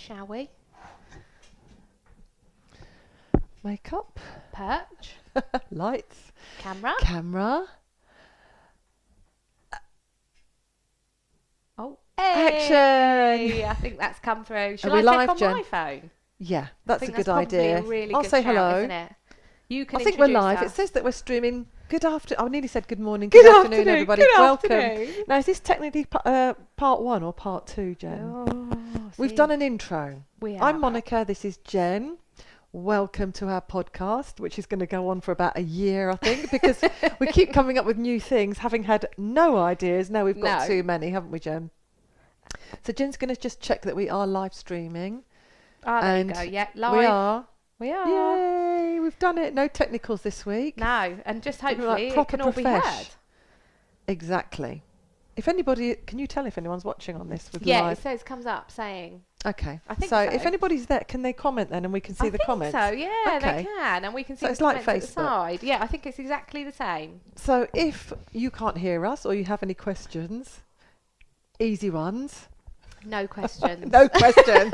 shall we? Makeup. Perch. Lights. Camera. Camera. Oh, Action. I think that's come through. Shall we I live, check on Jen? my phone? Yeah, that's a I think good that's probably idea. a really I'll good say shout, hello. isn't it? You can I think we're introduce live. It us. says that we're streaming. Good afternoon. I nearly said good morning. Good afternoon, afternoon, everybody. good Welcome. afternoon. Now, is this technically part 1 or part 2, Jen? Oh, We've see. done an intro. We I'm have. Monica. This is Jen. Welcome to our podcast, which is going to go on for about a year, I think, because we keep coming up with new things, having had no ideas. Now we've got too many, haven't we, Jen? So Jen's going to just check that we are live streaming. Ah, there and you go. Yeah, live. We are. We are. Yay, we've done it. No technicals this week. No, and just Like hopefully it proper can all be profesh. heard. Exactly. If anybody, can you tell if anyone's watching on this with Yeah, live? it says comes up saying. Okay. I think so. so. If anybody's there, can they comment then, and we can see the comments? I think so. Yeah, Okay. they can, and we can see So the it's like comments at the Facebook. side. Yeah, I think it's exactly the same. So if you can't hear us or you have any questions, easy ones. No questions. No questions.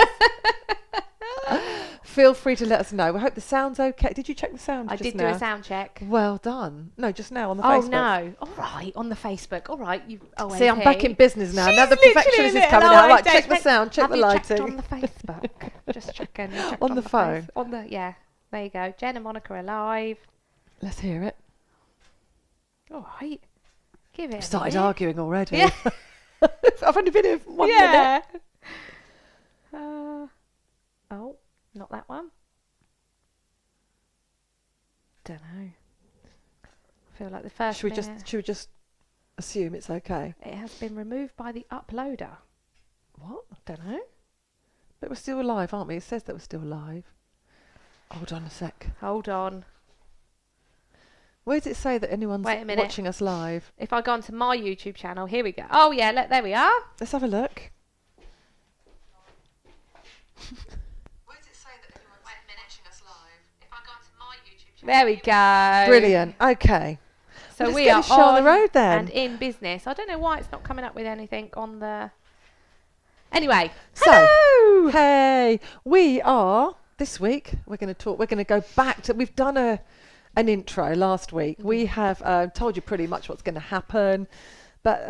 Feel free to let us know. We hope the sound's okay. Did you check the sound I just did now? do a sound check. Well done. No, just now on the Oh Facebook. no! All right, on the Facebook. All right, you. See, I'm back in business now. She's Now the literally perfectionist a is coming little out. Right, update. check the sound, check Have the you lighting. checked on the Facebook? Just checking. Checked On the phone? On the There you go. Jen and Monica are live. Let's hear it. All right. Give it. We a started minute. arguing already. Yeah. I've only been here for 1 minute. Yeah. Oh, not that one. Don't know. I feel like the first Should minute. we just assume it's okay? It has been removed by the uploader. What? Don't know. But we're still alive, aren't we? It says that we're still alive. Hold on a sec. Hold on. Where does it say that anyone's Wait a minute. watching us live? If I go onto my YouTube channel, here we go. Oh yeah, there we are. Let's have a look. There we go. Brilliant. Okay. So Let's we get are this show on the road then. and in business. I don't know why it's not coming up with anything on the. Anyway, So, hello. hey, we are this week. We're going to talk. We're going to go back to. We've done an intro last week. We have told you pretty much what's going to happen, but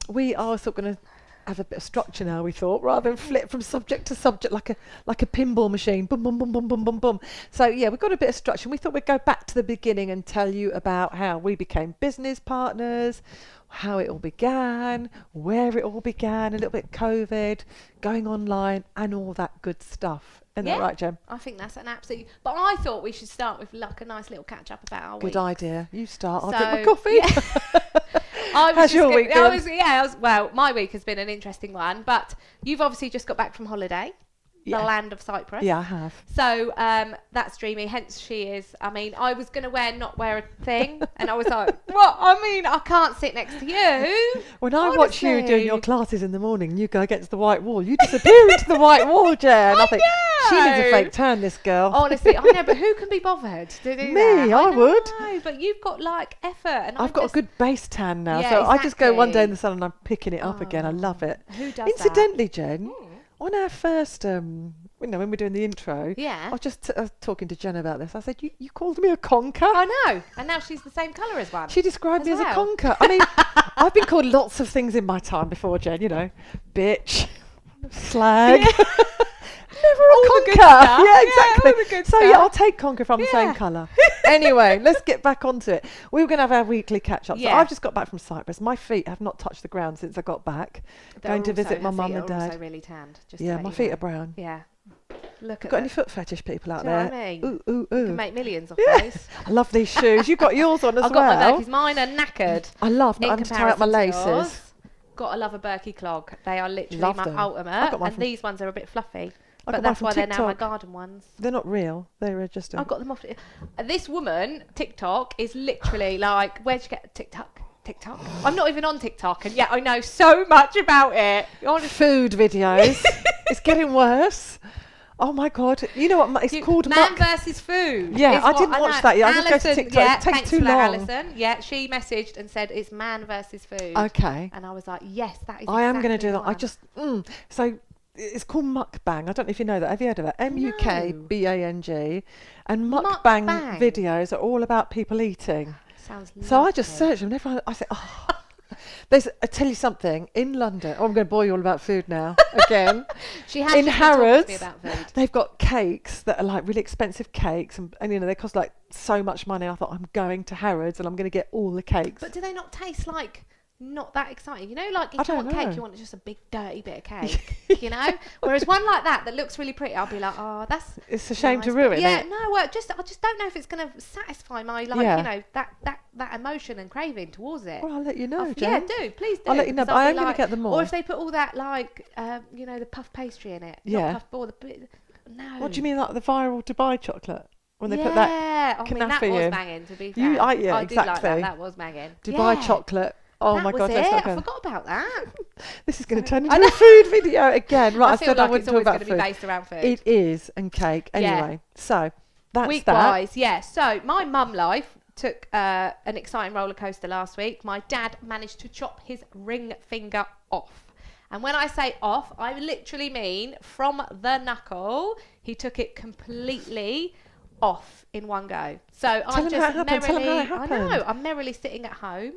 we are sort of going to have a bit of structure now. We thought, rather than flip from subject to subject like a pinball machine, boom, boom, boom, boom, boom, boom, boom. So yeah, we've got a bit of structure. We thought we'd go back to the beginning and tell you about how we became business partners, how it all began, where it all began, a little bit COVID, going online, and all that good stuff. Isn't that right, Jem? I think that's an absolute. But I thought we should start with like a nice little catch up about our week. Good idea. You start. I'll So, drink my coffee. yeah. I was How's just your gonna- week been? Well, my week has been an interesting one, but you've obviously just got back from holiday, Yeah. the land of Cyprus. Yeah, I have. So that's dreamy. Hence, she is. I mean, I was going to not wear a thing, and I was like, "What? I mean, I can't sit next to you." When I watch you doing Honestly. your classes in the morning, you go against the white wall. You disappear into the white wall, Jen. I think she needs a know. fake tan, this girl. Honestly, I know, but who can be bothered to do Me, that? I would. know, but you've got like effort, and I've got a good base tan now, Yeah, so I just go one day in exactly. the sun and I'm picking it up again. I love it. Who does Incidentally, Jen, on our first, when we're doing the intro, Yeah. I was just talking to Jen about this. I said, you called me a conker? that? I know, and now she's the same colour as one. She described me As as a well. conker. I mean, I've been called lots of things in my time before, Jen, bitch, slag. Never a All the good conker. stuff. Yeah, Yeah, exactly. all the good So stuff. yeah, I'll take conker if I'm the same Yeah. colour. Anyway, let's get back onto it. We were going to have our weekly catch up. So Yeah. I've just got back from Cyprus. My feet have not touched the ground since I got back. Going to visit my mum and Her feet are dad. also really tanned. Just to Yeah, let my you feet know. are brown. Yeah. Look at Got any that. foot fetish people out Do you know there? what I mean? Ooh, ooh, You ooh. can make millions off Yeah. those. I love these shoes. You've got yours on as I've got well. my Birkies. Mine are knackered. I love not in having to tie up my comparison to laces. yours. Got to love a Birkie clog. They are literally Love my them. ultimate. I've got mine And from- these ones are a bit fluffy. I got But mine that's from why they're now my TikTok. garden ones. They're not real. They're just. I got them off. This woman, TikTok, is literally like, where'd you get TikTok? TikTok? I'm not even on TikTok, and yet I know so much about it. Honestly. Food videos. It's getting worse. Oh my god! You know what? It's called Man muck. versus Food. Yeah, is I what didn't watch know. that yet. I just go to Alison, TikTok. It Yeah, takes thanks too for that, long. Alison. Yeah, she messaged and said it's Man versus Food. Okay. And I was like, yes, that is. I am going to exactly do the that. I one. just. So it's called mukbang. I don't know if you know that. Have you heard of that? MUKBANG. And mukbang Mukbang. videos are all about people eating. Sounds So I just lovely. searched them. And I said, oh. I tell you something. In London, I'm going to bore you all about food now again. She has in just been talking to me Harrods, about food. they've got cakes that are like really expensive cakes, and they cost like so much money. I thought, I'm going to Harrods and I'm going to get all the cakes. But do they not taste like not that exciting? You know, like I if you don't want cake, know. you want just a big dirty bit of cake, you know? Whereas one like that looks really pretty, I'll be like, oh, that's It's a shame to nice. ruin Yeah, it. no, I just don't know if it's going to satisfy my, like, Yeah. you know, that emotion and craving towards it. Well, I'll let you know, Yeah, Jen. do, please do. I'll let you know, because but I'll I be am going to get them all. Or if they put all that, like, you know, the puff pastry in it. Yeah. Not puff, or the bit, no. What do you mean, like the viral Dubai chocolate? When they put that Yeah, I mean, that knacker was in. banging, to be You- fair. I- yeah, I did like exactly. that. That was banging. Dubai Yeah. chocolate. Oh That my was God, it. let's not I go. forgot about that. This is going to Sorry. turn into a food video again. Right, I feel said like I wouldn't it's always talk going about to be food. based around food. It is, and cake. Yeah. Anyway, so that's that. Week-wise, yeah. So my mum life took an exciting roller coaster last week. My dad managed to chop his ring finger off. And when I say off, I literally mean from the knuckle. He took it completely off in one go. So I'm him how it just happened. Tell him merrily, how it I know, happened. I'm merrily sitting at home.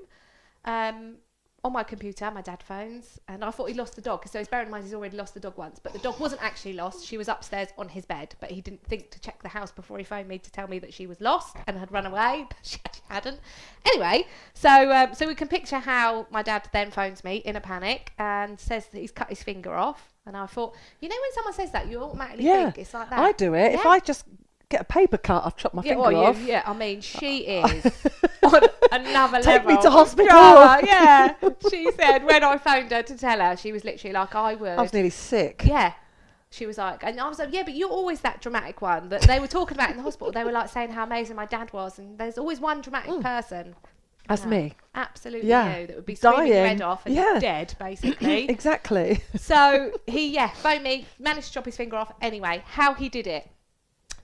On my computer, my dad phones, and I thought he lost the dog. So he's bearing in mind he's already lost the dog once, but the dog wasn't actually lost. She was upstairs on his bed, but he didn't think to check the house before he phoned me to tell me that she was lost and had run away, but she actually hadn't. Anyway, so we can picture how my dad then phones me in a panic and says that he's cut his finger off. And I thought, you know, when someone says that, you automatically Yeah, think it's like that. I do it. If Yeah. I just get a paper cut, I've chopped my finger off. Yeah, I mean, she is on another level. Take me to of hospital. drama, yeah. She said when I phoned her to tell her, she was literally like, I would. I was nearly sick. Yeah. She was like, and I was like, yeah, but you're always that dramatic one that they were talking about in the hospital. They were like saying how amazing my dad was, and there's always one dramatic person. That's No, me. Absolutely Yeah. you that would be screaming your Dying. head off and Yeah. dead, basically. Exactly. So he, phoned me, managed to chop his finger off. Anyway, how he did it.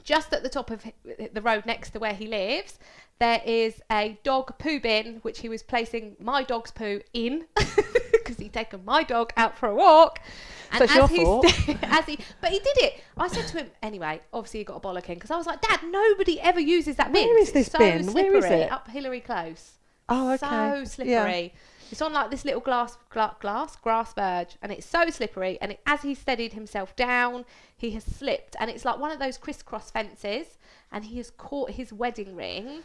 Just at the top of the road next to where he lives, there is a dog poo bin, which he was placing my dog's poo in because he'd taken my dog out for a walk. So it's your fault. But he did it. I said to him, anyway, obviously he got a bollocking because I was like, Dad, nobody ever uses that bin. Where is 'cause this it's so bin? slippery. Where is it? Up Hillary Close. Oh, okay. So slippery. Yeah. It's on like this little grass verge, and it's so slippery. And as he steadied himself down, he has slipped, and it's like one of those crisscross fences, and he has caught his wedding ring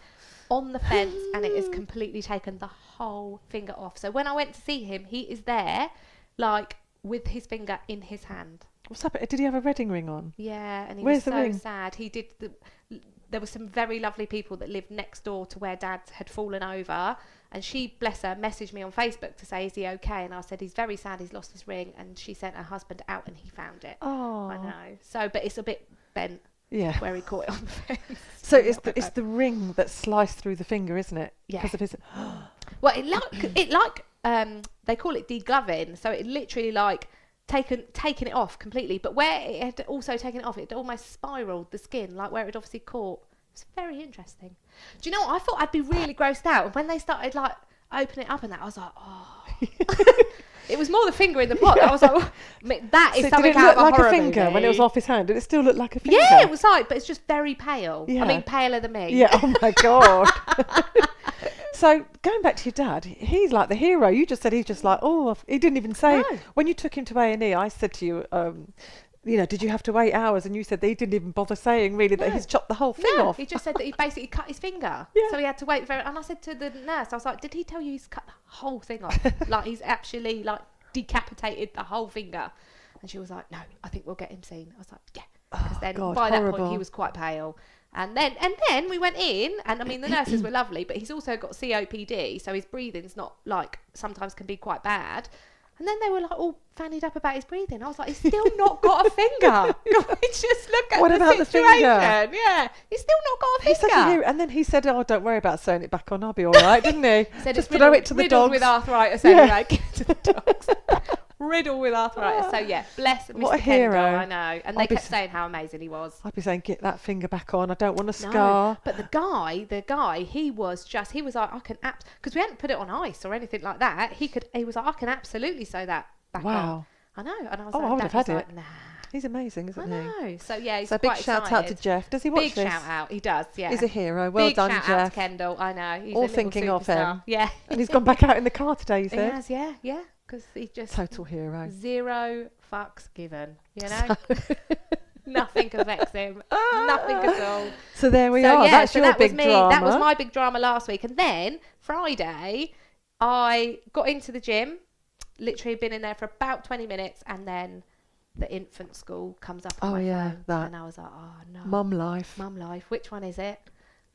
on the fence, and it has completely taken the whole finger off. So when I went to see him, he is there, like with his finger in his hand. What's happened? Did he have a wedding ring on? Yeah, and he Where's was the so ring? sad. There were some very lovely people that lived next door to where Dad had fallen over, and she, bless her, messaged me on Facebook to say, is he okay? And I said, he's very sad, he's lost his ring, and she sent her husband out and he found it. Oh. I know. So, but it's a bit bent Yeah. where he caught it on the fence. So it's the ring that sliced through the finger, isn't it? Yeah. Because of his. Well, they call it degloving, so it literally like taken it off completely. But where it had also taken it off, it almost spiraled the skin, like where it had obviously caught. It's very interesting. Do you know what? I thought I'd be really grossed out, and when they started like opening it up and that, I was like, oh. It was more the finger in the pot. I was like, oh, that is So something did it out look of a like horror a finger movie. when it was off his hand? Did it still look like a finger? Yeah, it was like, but it's just very pale. Yeah. I mean, paler than me. Yeah. Oh my God. So going back to your dad, he's like the hero. You just said he's just like, oh, he didn't even say. No. When you took him to A&E, I said to you, did you have to wait hours? And you said that he didn't even bother saying really that No. he's chopped the whole thing No, off. he just said that he basically cut his finger. Yeah. So he had to wait and I said to the nurse, I was like, did he tell you he's cut the whole thing off? Like he's actually like decapitated the whole finger. And she was like, no, I think we'll get him seen. I was like, yeah. Because then God, by that point horrible. he was quite pale. And then we went in, and I mean the nurses were lovely, but he's also got COPD, so his breathing's not like sometimes can be quite bad. And then they were like all fannied up about his breathing. I was like, he's still not got a finger. Can we just look at What the about the situation? finger? Yeah, he's still not got a He's such a finger. hero. And then he said, oh, don't worry about sewing it back on. I'll be all right, didn't he? Said Just it's throw it to the riddled dogs. with arthritis Yeah. anyway. Give it to the dogs. Riddled with arthritis. So yeah, bless Mr. What a Kendall, hero. I know. And they I'll be kept saying how amazing he was. I'd be saying, get that finger back on. I don't want a No, scar. but the guy, he was like, I can because we hadn't put it on ice or anything like that. He was like, I can absolutely sew that back on. Wow. I know. And I was Oh, like, I would have had Daddy's it. like, nah. He's amazing, isn't I he? know. So yeah, he's So big quite shout excited. out to Jeff. Does he watch Big this? shout out. He does, yeah. He's a hero. Well big done, shout out Jeff. to Kendall. I know. He's All a little thinking of him. superstar. Yeah. And he's gone back out in the car today, you He said? has, yeah. Because he just... Total hero. 0 fucks given, you know? Nothing affects him. Nothing at all. So there we So are. yeah, That's so your that big was me. drama. That was my big drama last week. And then Friday, I got into the gym. Literally been in there for about 20 minutes, and then the infant school comes up on my phone. that. And I was like, oh no. Mum life. Mum life. Which one is it?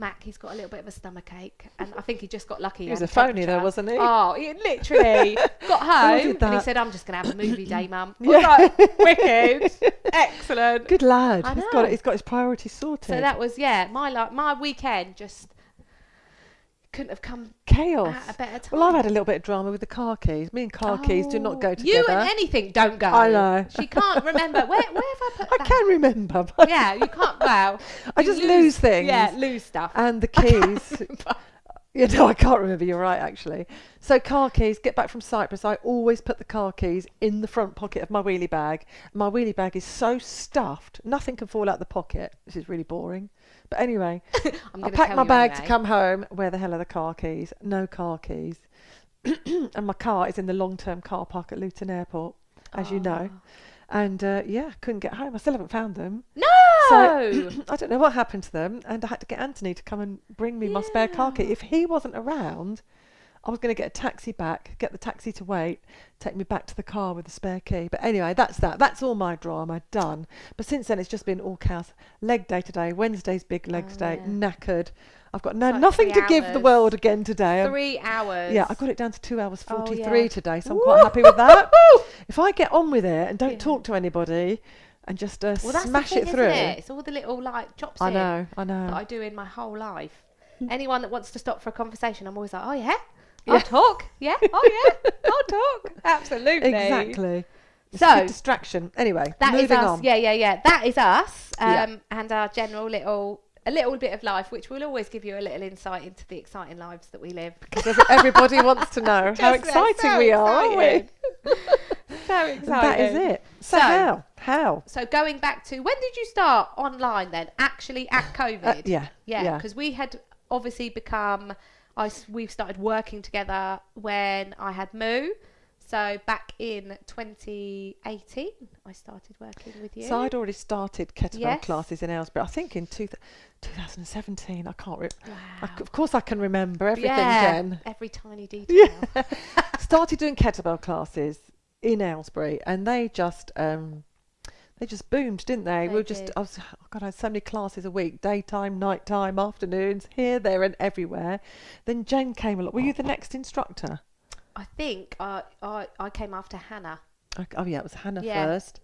Mac, he's got a little bit of a stomach ache, and I think he just got lucky. He was a phony though, wasn't he? Oh, he literally got home did and he that? said, "I'm just going to have a movie day, Mum." I Yeah. was like, wicked, excellent. Good lad. I He's know. got it. He's got his priorities sorted. So that was my weekend just couldn't have come chaos. at a better time. Well, I've had a little bit of drama with the car keys. Me and car keys do not go together. You and anything don't go. I know. She can't remember where have I put I that? can remember. But Yeah, you can't. Well, I you just lose things. Yeah, lose stuff. And the keys. You know, I can't remember. You're right, actually. So car keys, get back from Cyprus. I always put the car keys in the front pocket of my wheelie bag. My wheelie bag is so stuffed, nothing can fall out the pocket. This is really boring. But anyway, I packed my bag to come home. Where the hell are the car keys? No car keys. And my car is in the long-term car park at Luton Airport, as you know. And couldn't get home. I still haven't found them. No! So I don't know what happened to them. And I had to get Anthony to come and bring me my spare car key. If he wasn't around, I was going to get a taxi back, get the taxi to wait, take me back to the car with the spare key. But anyway, that's that. That's all my drama done. But since then, it's just been all chaos. Leg day today. Wednesday's big legs day. Knackered. I've got nothing to give the world again today. 3 hours. Yeah, I got it down to 2 hours 43 today, so I'm quite happy with that. If I get on with it and don't talk to anybody and just smash it through. Isn't it? It's all the little chops I in know. that I do in my whole life. Anyone that wants to stop for a conversation, I'm always like, oh yeah, I'll talk. Yeah, oh yeah, I'll talk. Absolutely. Exactly. It's So a good distraction. Anyway, that is moving us. on. Yeah. That is us. And our general a little bit of life, which will always give you a little insight into the exciting lives that we live. Because everybody wants to know how exciting we are, aren't we? So exciting. That is it. So how? So going back to, when did you start online then? Actually at COVID? Yeah. Because we had obviously we've started working together when I had Moo. So back in 2018, I started working with you. So I'd already started kettlebell classes in Aylesbury. I think in 2017. I can't remember. Wow. Of course I can remember everything, Jen. Every tiny detail. Yeah. Started doing kettlebell classes in Aylesbury, and they just boomed, didn't they? I had so many classes a week, daytime, nighttime, afternoons, here, there, and everywhere. Then Jen came along. Were you the next instructor? I think I came after Hannah. Oh yeah, it was Hannah first,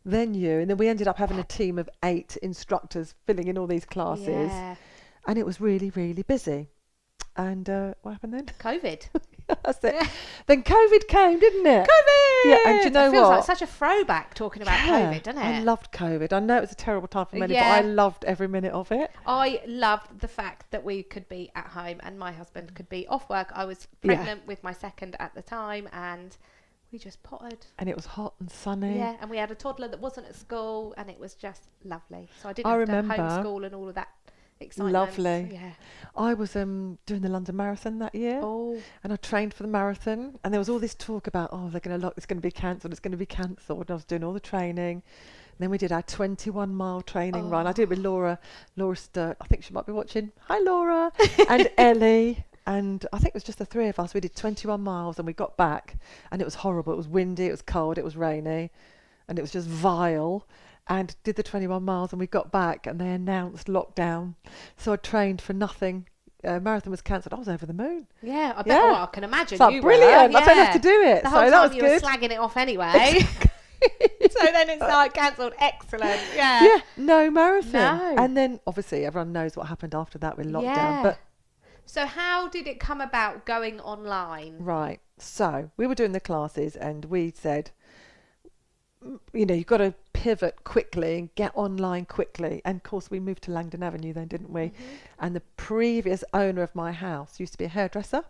then you, and then we ended up having a team of 8 instructors filling in all these classes, and it was really, really busy. And what happened then? COVID. That's it. Then COVID came, didn't it? COVID! Yeah, and do you know it feels what? like such a throwback talking about COVID, doesn't it? I loved COVID. I know it was a terrible time for many, but I loved every minute of it. I loved the fact that we could be at home and my husband could be off work. I was pregnant with my second at the time, and we just pottered. And it was hot and sunny. Yeah, and we had a toddler that wasn't at school, and it was just lovely. So I didn't have remember. to homeschool and all of that excitement. Lovely. Yeah. I was doing the London Marathon that year, and I trained for the marathon, and there was all this talk about, they're going to lock, it's going to be cancelled, it's going to be cancelled, and I was doing all the training. And then we did our 21-mile training run. I did it with Laura Sturt. I think she might be watching. Hi, Laura. And Ellie. And I think it was just the 3 of us. We did 21 miles and we got back, and it was horrible. It was windy, it was cold, it was rainy, and it was just vile. And did the 21 miles, and we got back and they announced lockdown. So I trained for nothing. Marathon was cancelled. I was over the moon. Yeah, I bet. Well, I can imagine so you brilliant. were. I don't have to do it. The whole so time that was you good. were slagging it off anyway. So then it's like cancelled. Excellent. Yeah. Yeah, no marathon. No. And then obviously everyone knows what happened after that with lockdown. Yeah. But so how did it come about going online? Right. So we were doing the classes, and we said, you've got to pivot quickly and get online quickly. And of course we moved to Langdon Avenue then, didn't we? Mm-hmm. And the previous owner of my house used to be a hairdresser,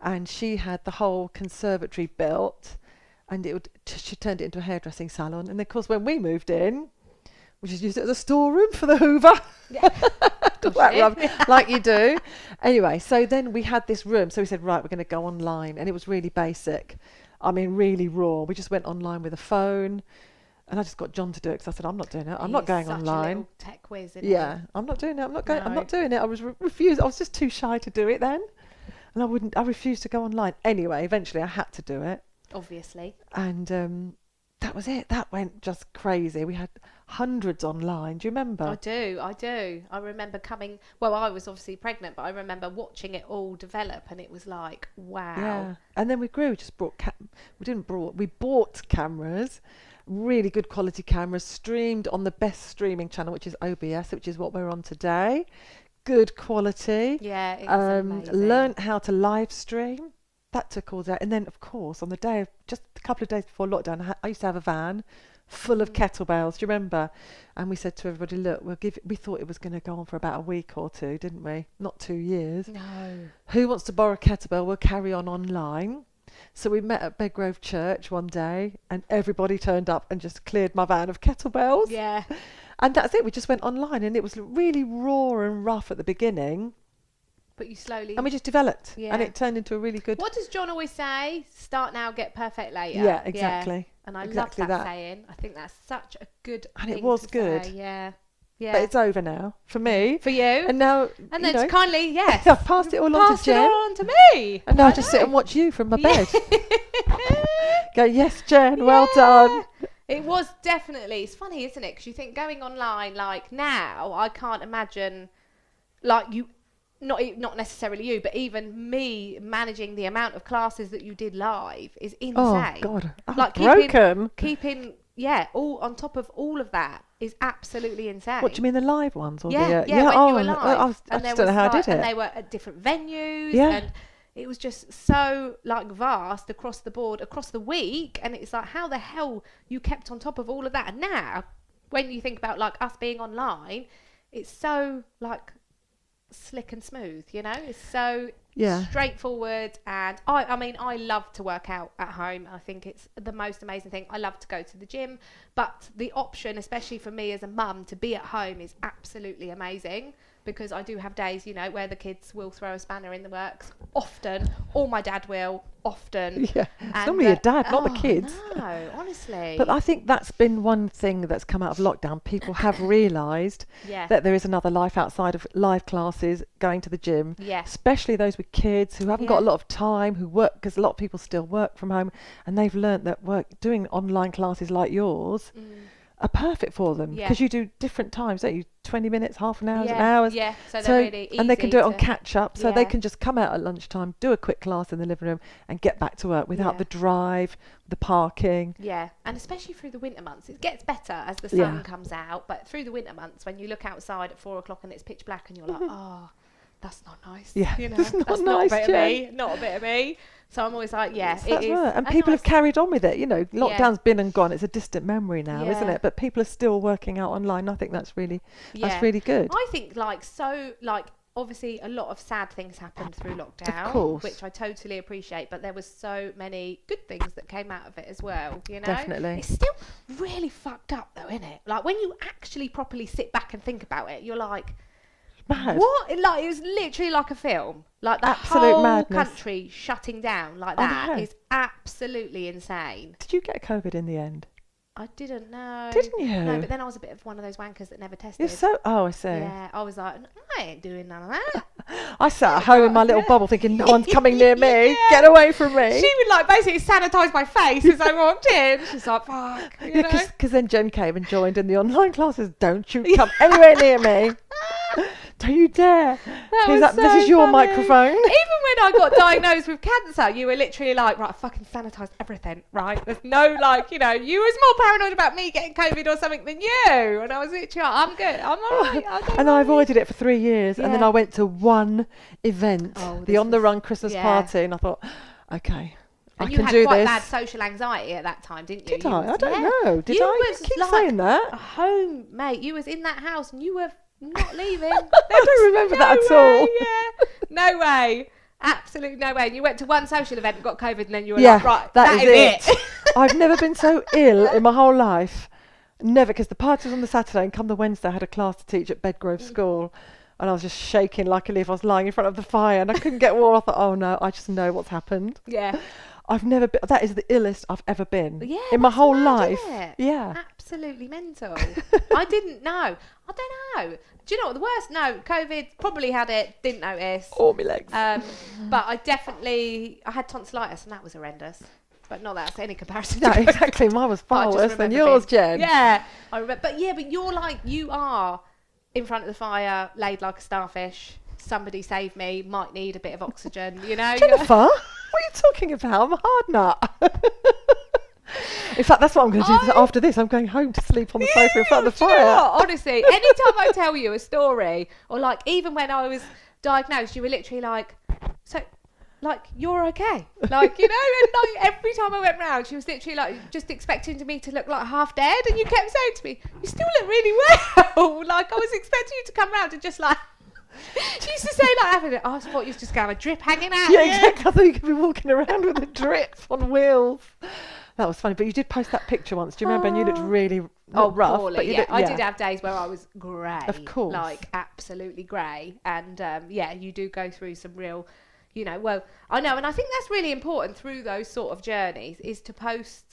and she had the whole conservatory built, and she turned it into a hairdressing salon. And of course, when we moved in, we just used it as a storeroom for the Hoover. Yeah. Like you do. Anyway, so then we had this room. So we said, right, we're going to go online. And it was really basic. I mean, really raw. We just went online with a phone. And I just got John to do it because I said, I'm not doing it. I'm not going online. Such a little tech whiz, isn't Yeah, he? I'm not doing it. I'm not going. I'm No. not doing it. I was refused. I was just too shy to do it then. And I refused to go online. Anyway, eventually I had to do it. Obviously. And that was it. That went just crazy. We had hundreds online. Do you remember? I do. I remember well, I was obviously pregnant, but I remember watching it all develop, and it was like, wow. Yeah. And then we grew. We just we bought cameras, really good quality cameras, streamed on the best streaming channel, which is OBS, which is what we're on today. Good quality. Yeah, it was amazing. Learned how to live stream. That took all day. And then, of course, on the day of, just a couple of days before lockdown, I used to have a van full of kettlebells. Do you remember? And we said to everybody, look, we thought it was going to go on for about a week or two, didn't we? Not 2 years. No. Who wants to borrow a kettlebell? We'll carry on online. So we met at Bedgrove Church one day, and everybody turned up and just cleared my van of kettlebells. Yeah. And that's it. We just went online, and it was really raw and rough at the beginning. But you slowly... And we just developed. Yeah. And it turned into a really good... What does John always say? Start now, get perfect later. Yeah, exactly. Yeah. And I Exactly love that that. saying. I think that's such a good And thing it was to good. say. Yeah. Yeah. But it's over now, for me. For you. And now, And then kindly, yes. I've passed it all on to Passed it Jen. all on to me. And now I just sit and watch you from my bed. Go, yes, Jen, well done. It was definitely, it's funny, isn't it? Because you think going online, like now, I can't imagine, like you, not necessarily you, but even me managing the amount of classes that you did live is insane. Oh, God. I'm like broken. keeping, all on top of all of that is absolutely insane. What do you mean, the live ones? Or Yeah, when you were live. I just don't know how I did it. And they were at different venues. Yeah. And it was just so like vast across the board, across the week. And it's like, how the hell you kept on top of all of that? And now, when you think about like us being online, it's so like slick and smooth, you know? It's so straightforward. And I mean, I love to work out at home. I think it's the most amazing thing. I love to go to the gym, but the option, especially for me as a mum, to be at home is absolutely amazing, because I do have days, you know, where the kids will throw a spanner in the works often, or my dad will often. Yeah, it's normally your dad, not the kids. No, honestly. But I think that's been one thing that's come out of lockdown. People have realised that there is another life outside of live classes, going to the gym, especially those with kids who haven't got a lot of time, who work, because a lot of people still work from home, and they've learnt that doing online classes like yours are perfect for them, because you do different times, don't you? 20 minutes, half an hour, an hour. Yeah, so they're really easy. And they can do it on catch up, so they can just come out at lunchtime, do a quick class in the living room, and get back to work without the drive, the parking. Yeah, and especially through the winter months, it gets better as the sun comes out. But through the winter months, when you look outside at 4 o'clock and it's pitch black, and you're like, oh, that's not nice. Yeah, you know, that's not nice, a bit Jen. of me, not a bit of me. So I'm always like, yeah, That's it is. right. And people have carried on with it. You know, lockdown's been and gone. It's a distant memory now, isn't Yeah. it? But people are still working out online. I think that's really good. I think obviously a lot of sad things happened through lockdown, Of course. which I totally appreciate, but there was so many good things that came out of it as well, you know? Definitely. It's still really fucked up though, isn't it? Like when you actually properly sit back and think about it, you're like, Mad. what? It was literally like a film. Like the Absolute whole madness. country shutting down like I that know. is absolutely insane. Did you get COVID in the end? I didn't know. Didn't you? No, but then I was a bit of one of those wankers that never tested. You're so... Oh, I see. Yeah, I was like, I ain't doing none of that. I sat at home in my little bubble thinking, no one's coming near me. Get away from me. She would like basically sanitise my face as I walked in. She's like, fuck. You know? Because then Jen came and joined in the online classes. Don't you come anywhere near me. Don't you dare. This is your funny. microphone. Even when I got diagnosed with cancer, you were literally like, right, I fucking sanitised everything, right? There's no like, you know, you was more paranoid about me getting COVID or something than you. And I was literally like, I'm good. I'm all right. And I avoided it for 3 years. And then Yeah. I went to one event, the On the Run Christmas party. And I thought, okay, I And can you do had quite this. bad social anxiety at that time, didn't you? Did I? I don't know. Did you I? Was You keep like saying that. a home, mate. You was in that house and you were not leaving. I don't remember that at all. Yeah, no way. Absolutely no way. And you went to one social event and got COVID, and then you were Yeah, like, right, that is it. I've never been so ill in my whole life. Never, because the party was on the Saturday and come the Wednesday I had a class to teach at Bedgrove School and I was just shaking like a leaf. I was lying in front of the fire and I couldn't get warm. I thought, oh no, I just know what's happened. Yeah. I've never been, that is the illest I've ever been Yeah, in my that's whole mad, life. isn't it? Yeah. Absolutely mental. I didn't know. I don't know. Do you know what the worst? No, COVID, probably had it, didn't notice. All my legs. But I had tonsillitis and that was horrendous. But not that it's any comparison No, to COVID. exactly. Mine was But I far just worse than remember yours, being- Jen. Yeah, I remember. But you're like, you are in front of the fire, laid like a starfish. Somebody save me, might need a bit of oxygen, you know? Jennifer, what are you talking about? I'm a hard nut. In fact, that's what I'm going to do after this. I'm going home to sleep on the sofa in front of the Do you know fire. what? Honestly, anytime I tell you a story, or like even when I was diagnosed, you were literally like, so, like, you're okay. Like, you know, and like every time I went round, she was literally like just expecting me to look like half dead. And you kept saying to me, you still look really well. Like, I was expecting you to come round and just like, she used to say like having it. I thought you was just going to have a drip hanging out. Yeah, exactly. I thought you could be walking around with a drip on wheels. That was funny. But you did post that picture once. Do you remember? And you looked really rough. Poorly, but you yeah. looked, I did have days where I was grey. Of course. Like, absolutely grey. And, yeah, you do go through some real, you know, well, I know. And I think that's really important through those sort of journeys is to post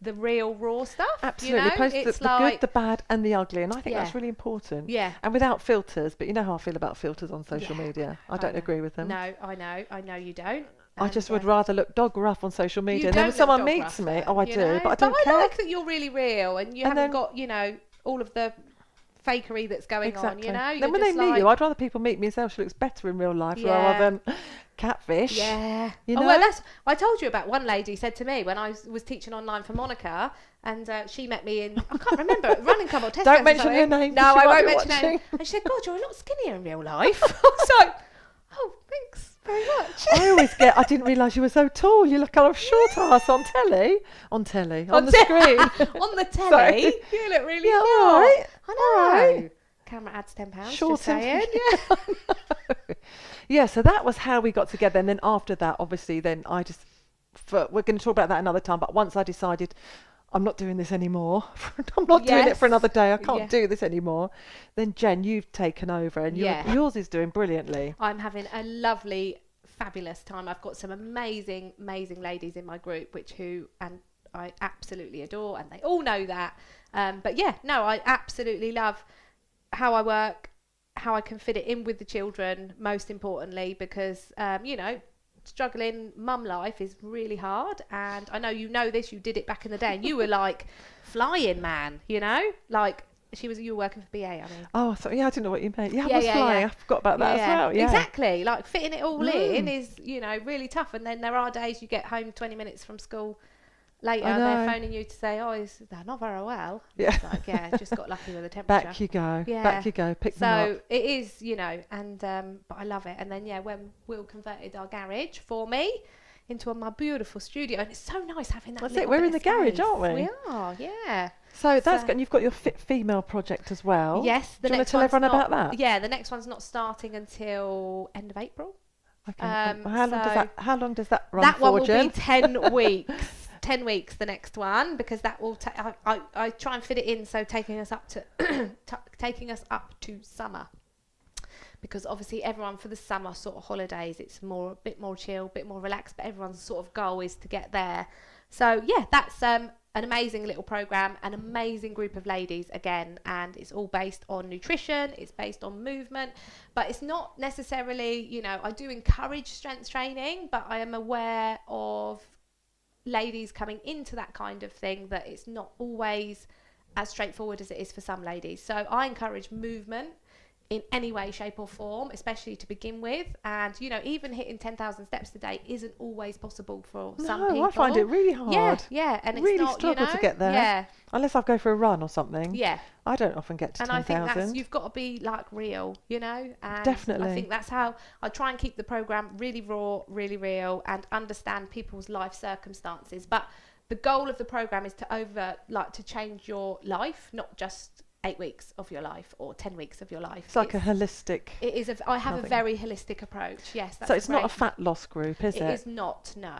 the real raw stuff. Absolutely. You know? Post It's the like, good, the bad and the ugly. And I think Yeah. that's really important. Yeah. And without filters. But you know how I feel about filters on social Yeah, media. I I don't know. agree with them. No, I know you don't. I just would And, rather look dog rough on social media. you And then don't when someone look dog meets rough, me, though, oh, I you do. know? But I don't care. I like that you're really real and you And haven't then- got, you know, all of the fakery that's going on, you know? Then You're when they just meet like, you, I'd rather people meet me and say, oh, she looks better in real life Yeah. rather than catfish. Yeah. You Oh, know? well, I told you about one lady said to me when I was teaching online for Monika, and she met me in, I can't remember, running club or Tesco. Don't mention her name, No, she I might won't be mention her name. watching. And she said, God, you're a lot skinnier in real life. I was like, oh, thanks very much. I always I didn't realise you were so tall. You look kind of short ass on telly. On telly. On the screen. On the telly. Sorry. You look really Yeah, short. all right. I know. All right. Camera adds £10. Short Just saying. and- Yeah. Yeah, so that was how we got together. And then after that, obviously, then I just, we're going to talk about that another time. But once I decided I'm not doing this anymore, I'm not doing it for Yes. another day, I can't Yeah. do this anymore. Then Jen, you've taken over and Yeah. yours is doing brilliantly. I'm having a lovely, fabulous time. I've got some amazing, amazing ladies in my group, and I absolutely adore, and they all know that. But yeah, no, I absolutely love how I work, how I can fit it in with the children, most importantly, because, you know, struggling mum life is really hard. And I know you know this, you did it back in the day, and you were like flying, man, you know, like you were working for BA, I mean. Oh, sorry. Yeah, I didn't know what you meant. Yeah, Yeah, I was yeah, flying. yeah. I forgot about that as well. Yeah. Exactly. Like fitting it all in Mm. is, you know, really tough. And then there are days you get home 20 minutes from school later I and they're know. phoning you to say, oh, they're not very well. Yeah. It's like, yeah, just got lucky with the temperature. Back you go. Yeah. Back you go. Pick them So up. it is, you know, and but I love it. And then yeah, when Will converted our garage for me into my beautiful studio, and it's so nice having that. That's little it, we're bit in of the garage, space. aren't we? We are, yeah. So that's So- good. And you've got your Fit Female project as well. Yes, the Do you want next to tell one's everyone not- about that? Yeah, the next one's not starting until end of April. Okay. So How long does that run that for, one will Jen? be 10 weeks. 10 weeks, the next one, because that will I try and fit it in, so taking us up to summer, because obviously everyone for the summer sort of holidays, it's a bit more chill, bit more relaxed, but everyone's sort of goal is to get there. So yeah, that's an amazing little program, an amazing group of ladies again, and it's all based on nutrition, it's based on movement, but it's not necessarily, you know, I do encourage strength training, but I am aware of ladies coming into that kind of thing that it's not always as straightforward as it is for some ladies. So I encourage movement in any way, shape or form, especially to begin with. And, you know, even hitting 10,000 steps a day isn't always possible for some people. No, I find it really hard. Yeah. And Really it's not, struggle you to know, get there. Yeah. Unless I go for a run or something. Yeah. I don't often get to And I think 10,000. you've got to be like real, you know, and Definitely. I think that's how I try and keep the program really raw, really real, and understand people's life circumstances. But the goal of the program is to change your life, not just 8 weeks of your life or 10 weeks of your life. It's like a holistic. It is. I have nothing. a very holistic approach. Yes. That's So it's not a great. fat loss group, is it? It is not. No.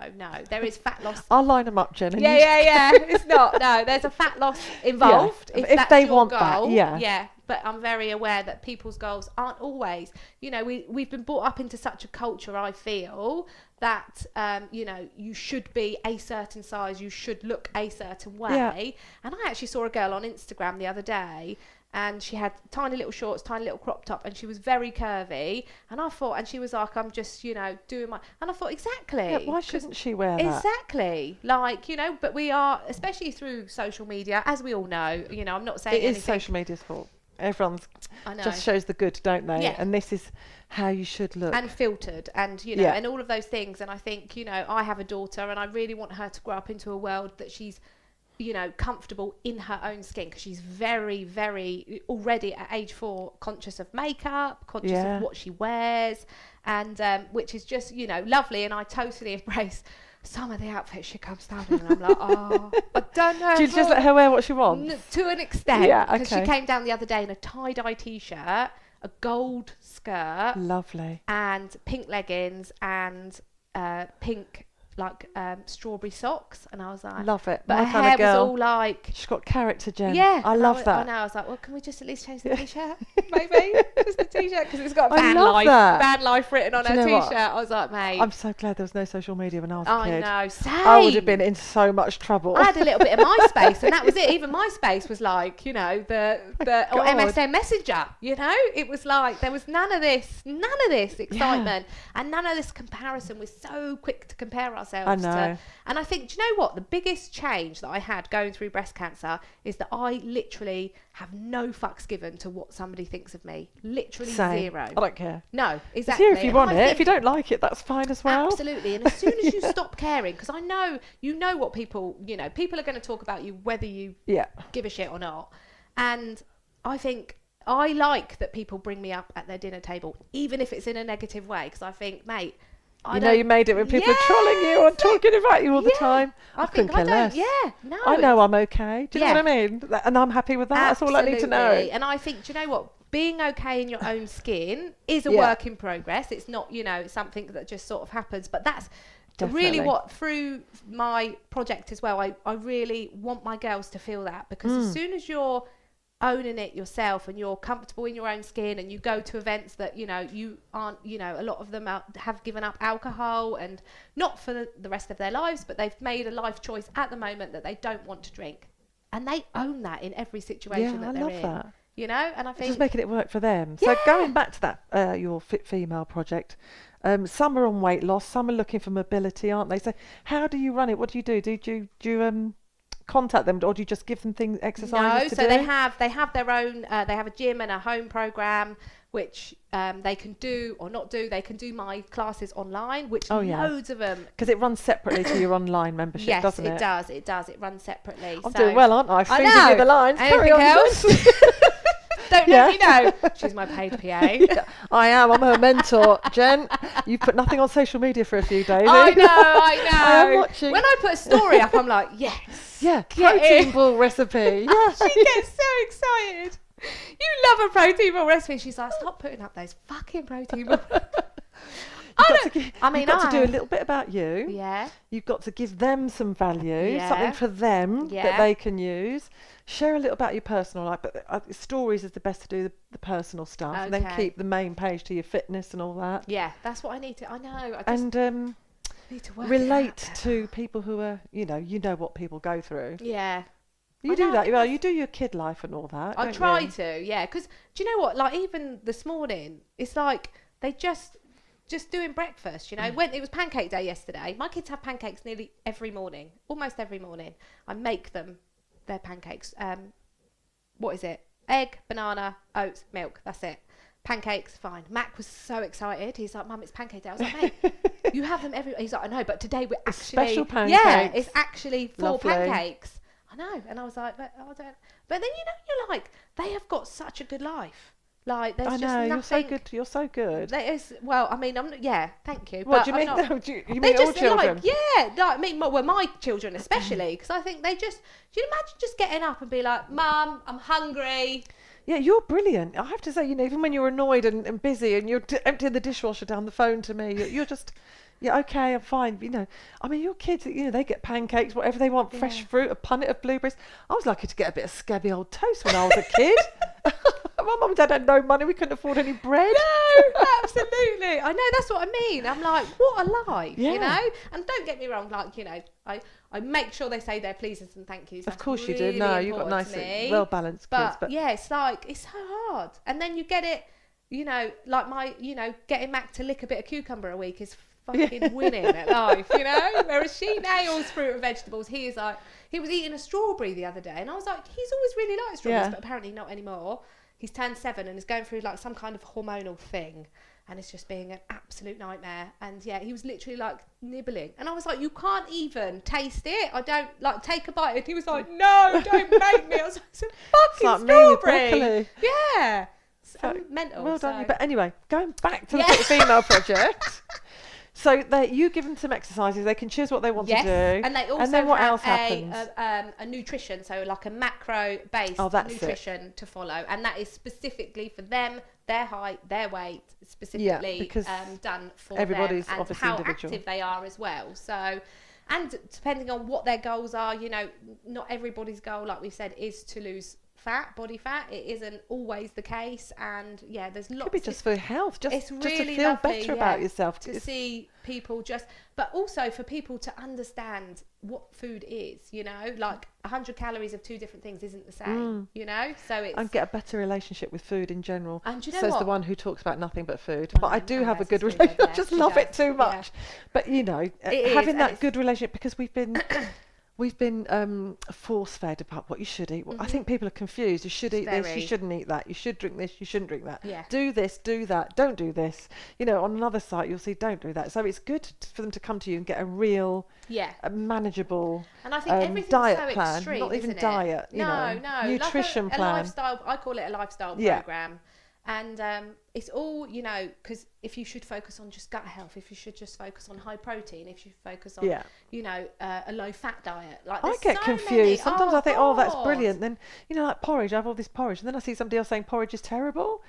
There is fat loss. I'll line them up, Jen. And Yeah. It's not. No, there's a fat loss involved. Yeah. If If that's they your want goal, that, yeah. Yeah. But I'm very aware that people's goals aren't always, we've been brought up into such a culture, I feel, that, you should be a certain size, you should look a certain way. Yeah. And I actually saw a girl on Instagram the other day, and she had tiny little shorts, tiny little crop top, and she was very curvy. And I thought, and she was like, I'm just, doing my, and I thought, exactly. Yeah, why shouldn't she wear that? Exactly. Like, but we are, especially through social media, as we all know, I'm not saying It is anything. social media's fault. Everyone's I know. just shows the good, don't they? Yeah. And this is how you should look. And filtered, and Yeah. and all of those things. And I think, I have a daughter, and I really want her to grow up into a world that she's, comfortable in her own skin, because she's very, very already at age 4 conscious of makeup, conscious Yeah. of what she wears, and which is just lovely. And I totally embrace some of the outfits she comes down in, and I'm like, oh, I don't know. Do you just let her wear what she wants? To an extent, Yeah, because okay. she came down the other day in a tie-dye t-shirt, a gold skirt, Lovely. and pink leggings, and pink strawberry socks, and I was like, Love it. but My her kind hair of girl. was all like, She's got character, Jen. yeah, I and love I that. know. I was like, well, can we just at least change the t-shirt, maybe just the t-shirt, because it's got I van love that. life written on Do her you know what? t-shirt. I was like, mate, I'm so glad there was no social media when I was a I kid. know, same. I would have been in so much trouble. I had a little bit of MySpace, and that was it. Even MySpace was like, the or God. MSN Messenger. It was like there was none of this excitement, and none of this comparison. We're so quick to compare ourselves. I know. To, and I think, do you know what? The biggest change that I had going through breast cancer is that I literally have no fucks given to what somebody thinks of me. Literally Same. zero. I don't care. No, It's exactly. here if you And want I it. If think- you don't like it, that's fine as well. Absolutely. And as soon as you stop caring, because I know what people, people are going to talk about you whether you Yeah. give a shit or not. And I think I like that people bring me up at their dinner table, even if it's in a negative way, because I think, mate, You made it when people are trolling you or talking about you all the time. I couldn't care less. Yeah, no. I know I'm okay. Do you know Yeah. what I mean? And I'm happy with that. That's all I need to know. Absolutely. And I think, do you know what? Being okay in your own skin is a Yeah. work in progress. It's not, it's something that just sort of happens. But that's really Definitely. what, through my project as well, I really want my girls to feel that. Because as soon as you're owning it yourself and you're comfortable in your own skin, and you go to events that you aren't, a lot of them have given up alcohol, and not for the rest of their lives, but they've made a life choice at the moment that they don't want to drink, and they own that in every situation Yeah, that I they're love in. that. And I think Just making it work for them. So going back to that, your Fit Female project, some are on weight loss, some are looking for mobility, aren't they? So how do you run it? What do you do? Do you contact them, or do you just give them exercises to so do? they have their own, they have a gym and a home program, which they can do or not do. They can do my classes online, which loads of them. Because it runs separately to your online membership, Yes, doesn't it? it does. It does. It runs separately. I'm so doing well, aren't I? I Feeding know. you the lines. Carry Anything on, else? Jess. Don't Yeah. let me know. She's my paid PA. I am. I'm her mentor, Jen. You put nothing on social media for a few days. I eh? know. I am watching. When I put a story up, I'm like, yes. Yeah, Get protein in. ball recipe. Yeah. She gets so excited. You love a protein ball recipe. She's like, stop putting up those fucking protein balls. You've got to do a little bit about you. Yeah. You've got to give them some value, Yeah. something for them Yeah. that they can use. Share a little about your personal life, but stories is the best to do the personal stuff, and then Okay. keep the main page to your fitness and all that. Yeah, that's what I need to. I know. I just And need to work it relate out. to people who are, you know what people go through. Yeah. You I do know, that. I Well, you do your kid life and all that. I don't try you? to, yeah. Because do you know what? Like even this morning, it's like they just doing breakfast. When it was pancake day yesterday, my kids have pancakes nearly every morning, almost every morning. I make them their pancakes. What is it? Egg, banana, oats, milk. That's it. Pancakes, fine. Mac was so excited. He's like, Mum, it's pancake day. I was like, mate, you have them every. He's like, I know, but today we're actually special pancakes. Yeah, it's actually 4 Lovely. pancakes. I know, and I was like, but I don't. But then you're like, they have got such a good life. Like, there's I just know, nothing. you're so good. You're so good. There is, well, I mean, I'm not, yeah, thank you. What but do you I'm mean? not- No, you they mean all just children? like, yeah, like my children especially, because I think they just, do you imagine just getting up and be like, Mum, I'm hungry. Yeah, you're brilliant. I have to say, even when you're annoyed and busy and you're emptying the dishwasher down the phone to me, you're just, yeah, okay, I'm fine. I mean, your kids, they get pancakes, whatever they want, fresh fruit, a punnet of blueberries. I was lucky to get a bit of scabby old toast when I was a kid. My mum and dad had no money. We couldn't afford any bread. No, absolutely. I know, that's what I mean. I'm like, what a life, Yeah. And don't get me wrong, like, I make sure they say their pleases and thank yous. Of course really you do. No, you've got important nice, to me. well-balanced kids. But yeah, it's like, it's so hard. And then you get it, like my, getting Mac to lick a bit of cucumber a week is fucking winning at life, Whereas she nails fruit and vegetables. He was eating a strawberry the other day and I was like, he's always really liked strawberries, but apparently not anymore. He's turned 7 and is going through like some kind of hormonal thing. And it's just being an absolute nightmare. And yeah, he was literally like nibbling. And I was like, you can't even taste it. I don't like take a bite. And he was like, no, don't make me. I was like, it's a fucking like strawberry. me with broccoli. Yeah. So, mental. Well done. So. You. But anyway, going back to the Fit Female project. So you give them some exercises. They can choose what they want to do. And they also then what have else happens? a nutrition, so like a macro-based nutrition to follow. And that is specifically for them, their height, their weight, specifically because done for everybody's them. And obviously how individual. active they are as well. So, and depending on what their goals are, not everybody's goal, like we said, is to lose body fat. It isn't always the case, and there's lots. Could be just for health, just really to feel lovely, better about yourself. To see people but also for people to understand what food is. Like 100 calories of 2 different things isn't the same. So it's and get a better relationship with food in general. And you know says what? the one who talks about nothing but food. Oh, but I do have a that's good true, relationship. I yeah, just she love it does. too much. But having that good relationship, because we've been force fed about what you should eat. I think people are confused. You should eat this, you shouldn't eat that. You should drink this, you shouldn't drink that. Yeah. Do this, do that, don't do this. On another site you'll see don't do that. So it's good for them to come to you and get a real manageable and I think everything's diet so plan, extreme, not even isn't it? diet, No, nutrition like a plan. lifestyle. I call it a lifestyle program. And it's all, because if you should focus on just gut health, if you should just focus on high protein, if you focus on, a low fat diet. Like I get confused. Sometimes I think, that's brilliant. Then, like porridge, I have all this porridge. And then I see somebody else saying porridge is terrible.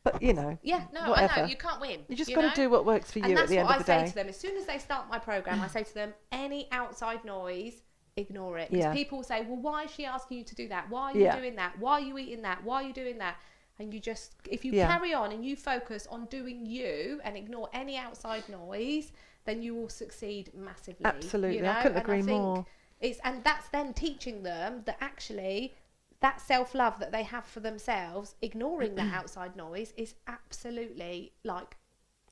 But, whatever. I know. You can't win. You just got to do what works for you at the end of the day. And that's what I say to them. As soon as they start my program, I say to them, any outside noise, ignore it. Because people say, well, why is she asking you to do that? Why are you doing that? Why are you eating that? Why are you doing that? And you just, if you carry on and you focus on doing you and ignore any outside noise, then you will succeed massively. Absolutely. I couldn't agree more. And that's then teaching them that actually that self-love that they have for themselves, ignoring that outside noise, is absolutely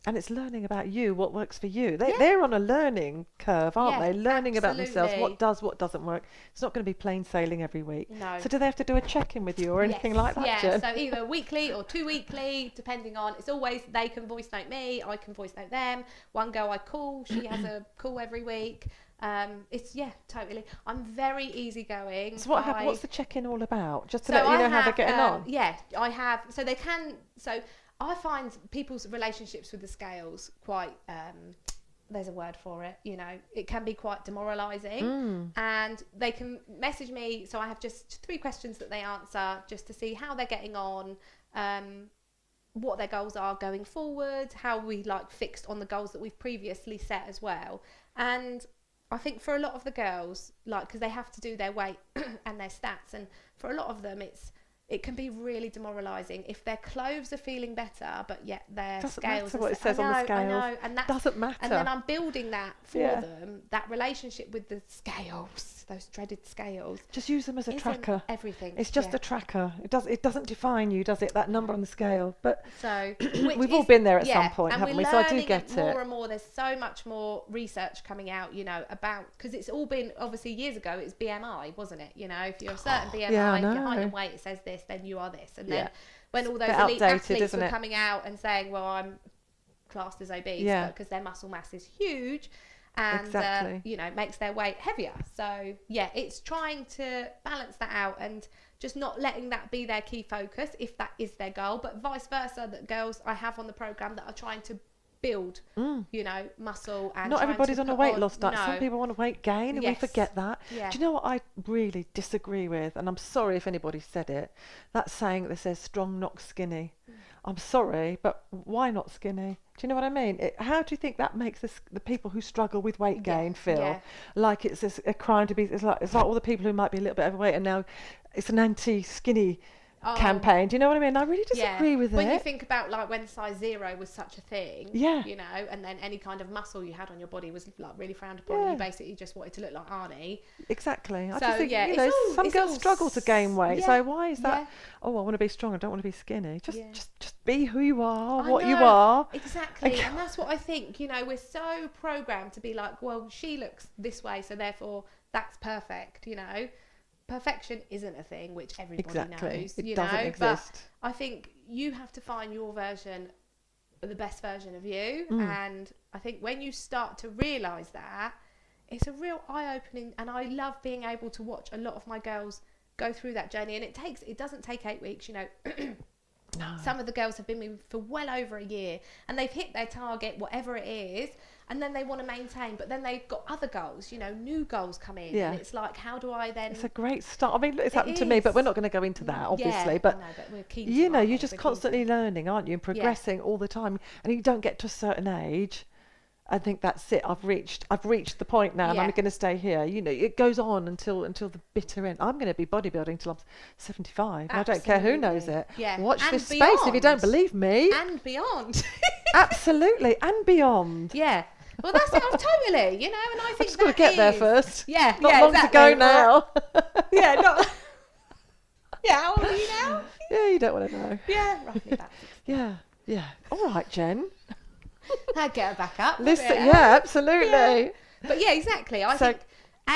and it's learning about you, what works for you. They're on a learning curve, aren't they? Learning about themselves, what doesn't work. It's not going to be plain sailing every week. No. So do they have to do a check-in with you or anything like that, Jen? So either weekly or 2 weekly, depending on, it's always, they can voice note me, I can voice note them. One girl I call, she has a call every week. It's totally. I'm very easygoing. So what's the check-in all about? Just to so let you know how they're getting on. Yeah, I have. So they can. So I find people's relationships with the scales quite. There's a word for it. It can be quite demoralising, and they can message me. So I have just 3 questions that they answer, just to see how they're getting on. What their goals are going forward, how we fixed on the goals that we've previously set as well. And I think for a lot of the girls, because they have to do their weight and their stats, and for a lot of them it can be really demoralising if their clothes are feeling better, but yet their scales. Doesn't matter what it says on the scales. I know, and that doesn't matter. And then I'm building that for them, that relationship with the scales, those dreaded scales. Just use them as a tracker. Everything. It's just a tracker. It doesn't define you, does it? That number on the scale. But so we've all been there at some point, haven't we? So I do get it. More and more. There's so much more research coming out, about, because it's all been, obviously years ago it was BMI, wasn't it? If you're a certain BMI, if your height and weight, it says this, then you are this. And then when all those elite athletes were coming out and saying, well, I'm classed as obese because their muscle mass is huge, and makes their weight heavier. So it's trying to balance that out and just not letting that be their key focus if that is their goal, but vice versa, that girls I have on the program that are trying to build, you know, muscle, and not everybody's on a weight loss diet. No. Some people want to weight gain, and we Yes. forget that. Yeah. Do you know what I really disagree with? And I'm sorry if anybody said it. That saying that says strong, not skinny. I'm sorry, but why not skinny? Do you know what I mean? How do you think that makes the people who struggle with weight gain feel? Yeah. Like it's a crime to be. It's like all the people who might be a little bit overweight, and now it's an anti-skinny campaign. Do you know what I mean? I really disagree with when it. you think about like when size 0 was such a thing, Yeah. you know, and then any kind of muscle you had on your body was like really frowned upon. You basically just wanted to look like Arnie. Exactly. I So, just think, yeah, you know, it's some all girls struggle to gain weight. yeah, So why is that? yeah. Oh, I want to be strong. I don't want to be skinny. Just Yeah. just be who you are, I what you know, are. Exactly. And that's what I think, you know, we're so programmed to be like, well, she looks this way, so therefore that's perfect, you know. Perfection isn't a thing, which everybody knows. It you doesn't know, exist. but I think you have to find your version, the best version of you. And I think when you start to realise that, it's a real eye-opening, and I love being able to watch a lot of my girls go through that journey. And it doesn't take 8 weeks, you know. No. Some of the girls have been with me for well over a year, and they've hit their target, whatever it is, and then they want to maintain, but then they've got other goals, you know, new goals come in, and it's like, how do I then... It's a great start. I mean, it's happened to me, but we're not going to go into that, obviously. Yeah, but, I know, but we're keen you to, know, aren't you're we? just We're keen constantly learning, aren't you, and progressing all the time. And you don't get to a certain age. I think that's it. I've reached the point now, and I'm going to stay here. You know, it goes on until the bitter end. I'm going to be bodybuilding till I'm 75. I don't care who knows it. Yeah. Watch And this space if you don't believe me. And beyond. Absolutely, and beyond. Yeah. Well, that's it. Totally. You know, and I think I've just got to get there first. Yeah. Not long to go now. Yeah. Not. Yeah. How old are you now? Yeah, you don't want to know. Yeah. Roughly about 60. Yeah. Yeah. All right, Jen. I'd get her back up. Listen, yeah, absolutely. Yeah. But yeah, exactly. I So- think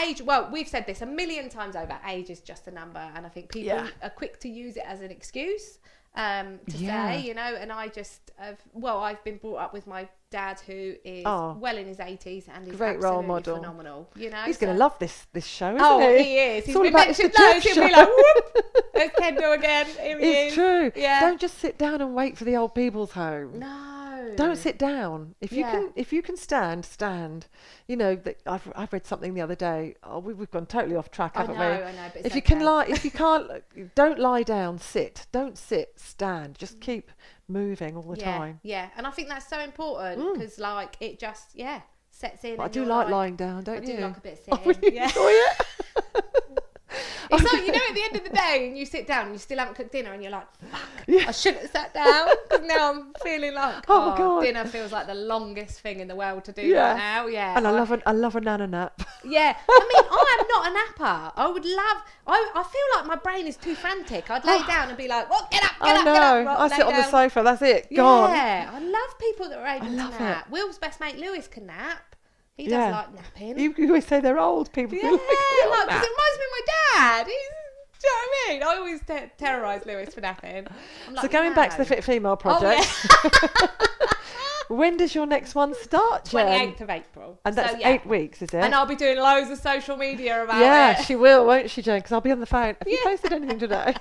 age, well, we've said this a million times over, age is just a number. And I think people are quick to use it as an excuse to say, you know, and I just, I've been brought up with my dad, who is well in his 80s, and he's Great role absolutely model. phenomenal. You know, He's going to love this show, isn't Oh, he? he is. It's He's all been about it's the mentioned loads. Jeff He'll be show. like, whoop, there's Kendall again. Here he It's is. true. Yeah. Don't just sit down and wait for the old people's home. No. Don't sit down. If you can stand. You know, I've read something the other day. Oh, we've gone totally off track, haven't we? I know, but it's if you okay. can lie, if you can't, don't lie down. Sit. Don't sit. Stand. Just keep moving all the time. Yeah, and I think that's so important because, like, it just sets in. But I and do you're like lying down, don't you? I do like a bit of I sitting. really enjoy it. It's like, you know, at the end of the day, and you sit down and you still haven't cooked dinner, and you're like, fuck, I shouldn't have sat down, because now I'm feeling like, God. dinner feels like the longest thing in the world to do right now. Yeah, And I love a nana nap. Yeah, I mean, I am not a napper. I would love. I feel like my brain is too frantic. I'd lay down and be like, "Well, get up, get up, get up." Right, I sit on the sofa. That's it. Gone. Yeah, I love people that are able to nap. Will's best mate Lewis can nap. He does like napping. You always say they're old people. Yeah, like, because it reminds me of my dad. Do you know what I mean? I always terrorise Lewis for napping. I'm like, So going back to the Fit Female project. When does your next one start, Jen? 28th of April. And that's 8 weeks, is it? And I'll be doing loads of social media about it. Yeah, she will, won't she, Jen? Because I'll be on the phone. Have you posted anything today?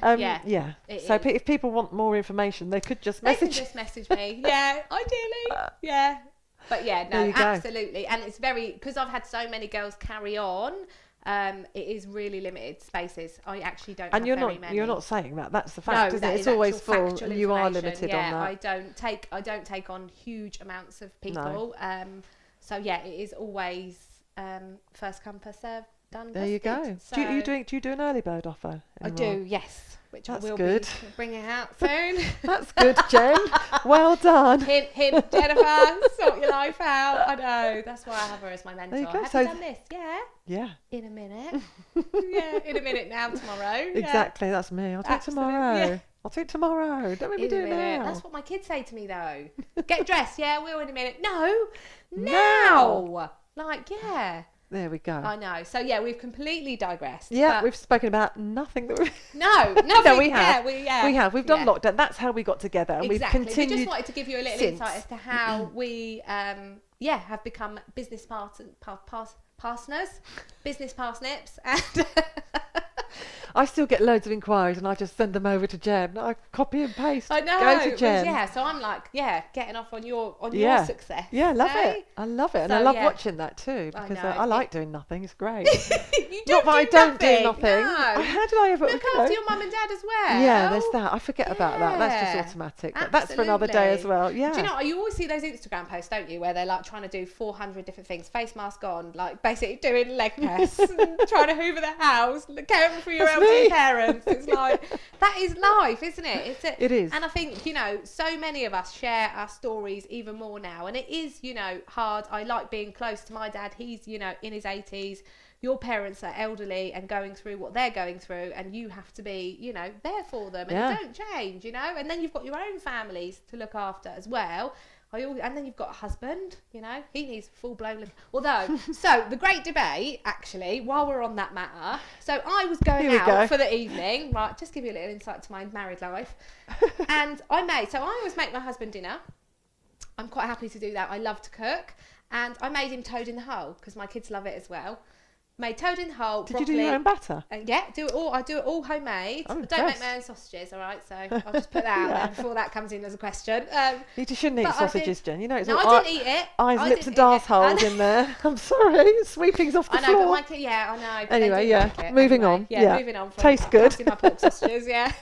Yeah. So if people want more information, they could just message. They can just message me. Yeah, ideally. Yeah. But yeah, no, absolutely. And it's very, because I've had so many girls carry on, it is really limited spaces. I actually don't have very many. You're not saying that. That's the fact, isn't it? It's is always full, factual and you are information. limited on that. I don't take on huge amounts of people. No. So yeah, it is always first come, first serve. Done. There you go. So Do you do an early bird offer anymore? I do, yes. Which That's I will good. be bringing out soon. That's good, Jen. Well done. Hint, hint, Jennifer, sort your life out. I know. That's why I have her as my mentor. There you go. Have So you done this? Yeah. Yeah. In a minute. Yeah, in a minute now, tomorrow. Exactly. That's me. I'll do it tomorrow. Yeah. I'll do it tomorrow. Don't make me do it now. That's what my kids say to me though. Get dressed. Yeah, we'll in a minute. No. Now. Like, yeah. There we go. I know. So yeah, we've completely digressed. Yeah, we've spoken about nothing that we... No, nothing. No, we have. Yeah, we have. We've done lockdown. That's how we got together, and Exactly. we've continued. We just wanted to give you a little insight as to how we, have become business partners, business parsnips, and I still get loads of inquiries and I just send them over to Jem. I copy and paste. I know. Go to Jem. So I'm like, getting off on your Yeah. success. Yeah, I love eh? it. I love it. And So, I love yeah. watching that too I because know. I like doing nothing. It's great. You Not that I don't do nothing. No. How did I ever Look after your mum and dad as well. Yeah, there's that. I forget about that. That's Yeah. just automatic. But that's for another day as well. Yeah. Do you know what? You always see those Instagram posts, don't you, where they're like trying to do 400 different things, face mask on, like basically doing leg press, and trying to hoover the house, caring for your That's elderly me. parents. It's like, that is life, isn't it? It is. And I think, you know, so many of us share our stories even more now. And it is, you know, hard. I like being close to my dad. He's, you know, in his 80s. Your parents are elderly and going through what they're going through, and you have to be, you know, there for them, and Yeah. you don't change, you know. And then you've got your own families to look after as well. And then you've got a husband, you know, he needs full-blown although, so the great debate, actually, while we're on that matter, so I was going out for the evening, right, just give you a little insight to my married life, and I always make my husband dinner. I'm quite happy to do that. I love to cook, and I made him toad in the hole, because my kids love it as well. Made toad in the hole, Did broccoli. you do your own batter? Yeah, do it all. I do it all homemade. I'm I don't make impressed. my own sausages, all right? So I'll just put that out there before that comes in as a question. You just shouldn't eat but I did- sausages, Jen. You know, it's No, all I didn't eat it. eyes, I lips, and didn't eat it. arseholes in there. I'm sorry, sweepings off the I know, floor. but my kid, I know. But Anyway, they do yeah, like it. moving Anyway, on, Yeah, yeah. moving on. From Tastes good. passing my pork sausages, yeah.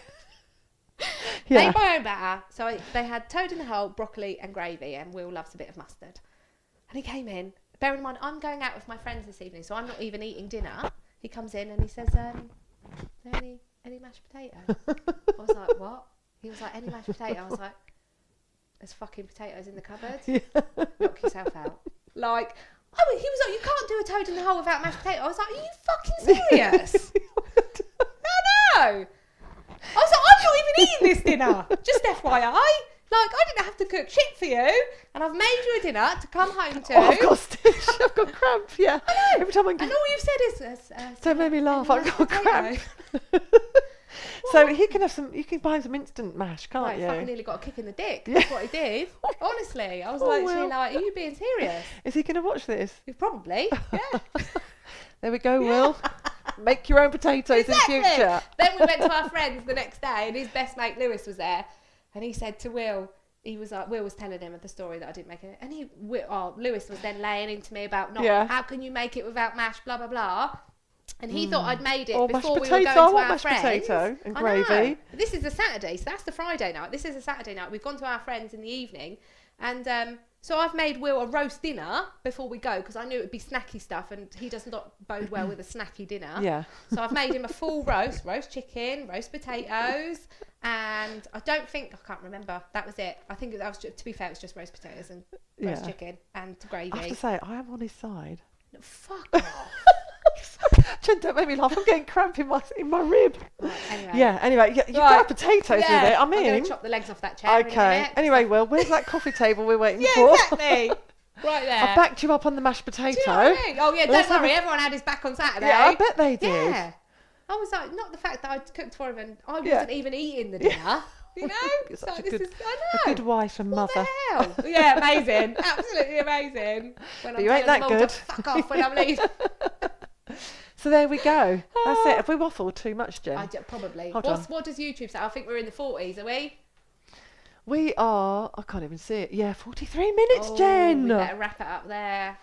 Yeah. Made my own batter. So they had toad in the hole, broccoli, and gravy, and Will loves a bit of mustard. And he came in. Bear in mind, I'm going out with my friends this evening, so I'm not even eating dinner. He comes in and he says, any mashed potato? I was like, what? He was like, any mashed potato? I was like, there's fucking potatoes in the cupboard. Yeah. Knock yourself out. Like, he was like, you can't do a toad in the hole without mashed potato. I was like, are you fucking serious? No. I was like, I'm not even eating this dinner. Just FYI. Like, I didn't have to cook shit for you, and I've made you a dinner to come home to. Oh, I've got a stitch. I've got cramp. Yeah. Every time I And all you've said is... don't make me laugh. I've got cramp. So he can have some. You can buy some instant mash, can't Right, you? fucking nearly got a kick in the dick. Yeah. That's what he did. Honestly, I was Oh, literally Will. like, are you being serious? Is he going to watch this? Probably, yeah. There we go, Will. Make your own potatoes Exactly. in future. Then we went to our friends the next day, and his best mate Lewis was there, and he said to Will, he was like, Will was telling him of the story that I didn't make it, and Lewis was then laying into me about how can you make it without mash, blah blah blah, and he thought I'd made it Or before mashed we were potato. going I to want our mashed friends. potato and I know. gravy. This is a Saturday, so that's the Friday night. This is a Saturday night. We've gone to our friends in the evening, and so I've made Will a roast dinner before we go because I knew it would be snacky stuff, and he does not bode well with a snacky dinner. Yeah. So I've made him a full roast chicken, roast potatoes, and I can't remember. That was it. I think that was, to be fair, it was just roast potatoes and roast Yeah. chicken and gravy. I have to say, I am on his side. Fuck off. Jen, don't make me laugh. I'm getting cramp in my rib. Right, anyway. Yeah. Anyway, you can have potatoes with it. I'm going in. to chop the legs off that chair. in a Okay. minute. Anyway, Will, where's that coffee table we're waiting Yeah, for? exactly. Right there. I've backed you up on the mashed potato. Do you know what I mean? Oh yeah, Let's don't have worry. a- Everyone had his back on Saturday. Yeah, I bet they did. Yeah. I was like, not the fact that I cooked for him and I Yeah. wasn't even eating the dinner. You know? You're So such a this good- is, I A know. good wife and What mother. the hell? Yeah, amazing. Absolutely amazing. When But you ain't telling that them all good. to fuck off when I'm leaving. So there we go. That's it. Have we waffled too much, Jen? Probably. Hold on. What does YouTube say? I think we're in the 40s, are we? We are. I can't even see it. Yeah, 43 minutes, Oh, Jen. We better wrap it up there.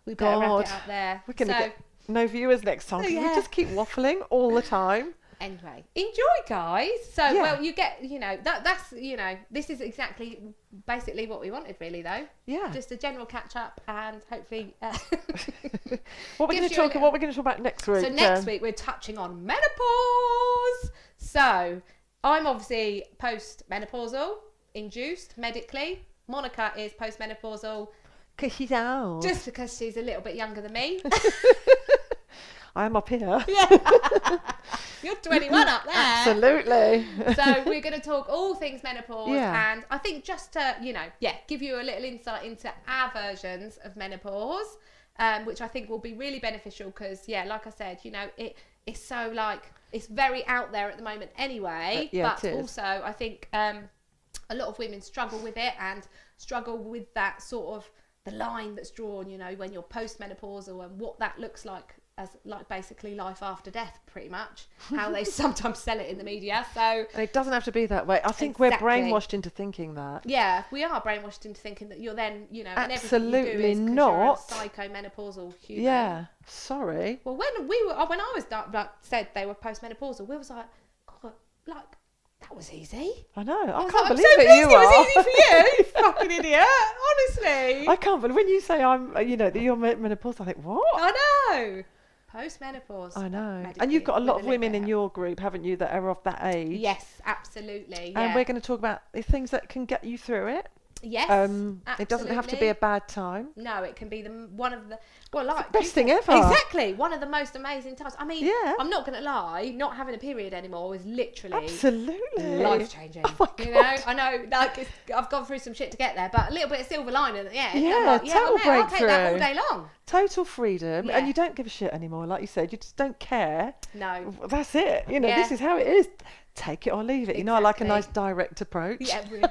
We better wrap God. it up there. We're gonna So, get no viewers next time. 'Cause Yeah. We just keep waffling all the time. anyway, enjoy, guys. So, Yeah. well, you get, that's, this is basically what we wanted, really, though. Yeah. Just a general catch up, and hopefully. What we're going gives to you a talk. little- What we're going to talk about next week? So next Jen? week we're touching on menopause. So I'm obviously post-menopausal, induced medically. Monica is post-menopausal, 'Cause she's out. just because she's a little bit younger than me. I am up here. Yeah. You're 21 up there. Absolutely. So we're going to talk all things menopause, Yeah. and I think just to, give you a little insight into our versions of menopause, which I think will be really beneficial because, like I said, it's so it's very out there at the moment anyway, yeah, but it is. also I think a lot of women struggle with it and struggle with that sort of the line that's drawn, when you're postmenopausal and what that looks like as like basically life after death, pretty much, how they sometimes sell it in the media. So And it doesn't have to be that way. I think Exactly. we're brainwashed into thinking that. yeah, we are brainwashed into thinking that you're then, you know, and Absolutely everything you do is 'cause not. you're a psycho-menopausal human. Yeah, sorry. Well, when I was like, said they were postmenopausal, we was like, God, like that was easy. I know. I was can't like, believe I'm so it. pleased You it are. was easy for you, you fucking idiot. Honestly, I can't believe when you say that you're menopausal. I think what? I know. Post-menopause. I know. And Medically, you've got a lot with of women in bit your group, haven't you, that are of that age? Yes, absolutely. And Yeah. we're going to talk about the things that can get you through it. Yes. It doesn't have to be a bad time. No, it can be one of the like Best thing ever. Exactly, one of the most amazing times. I mean, Yeah. I'm not going to lie. Not having a period anymore was literally Absolutely. life changing. Oh my You God. know, I know. Like I've gone through some shit to get there, but a little bit of silver lining at the end. Yeah, I'm like, total mate, I'll take that all breakthrough. day long. Total freedom. Yeah. And you don't give a shit anymore. Like you said, you just don't care. No. That's it. You know, Yeah. this is how it is. Take it or leave it. You know, I like a nice Exactly. direct approach. Yeah, really.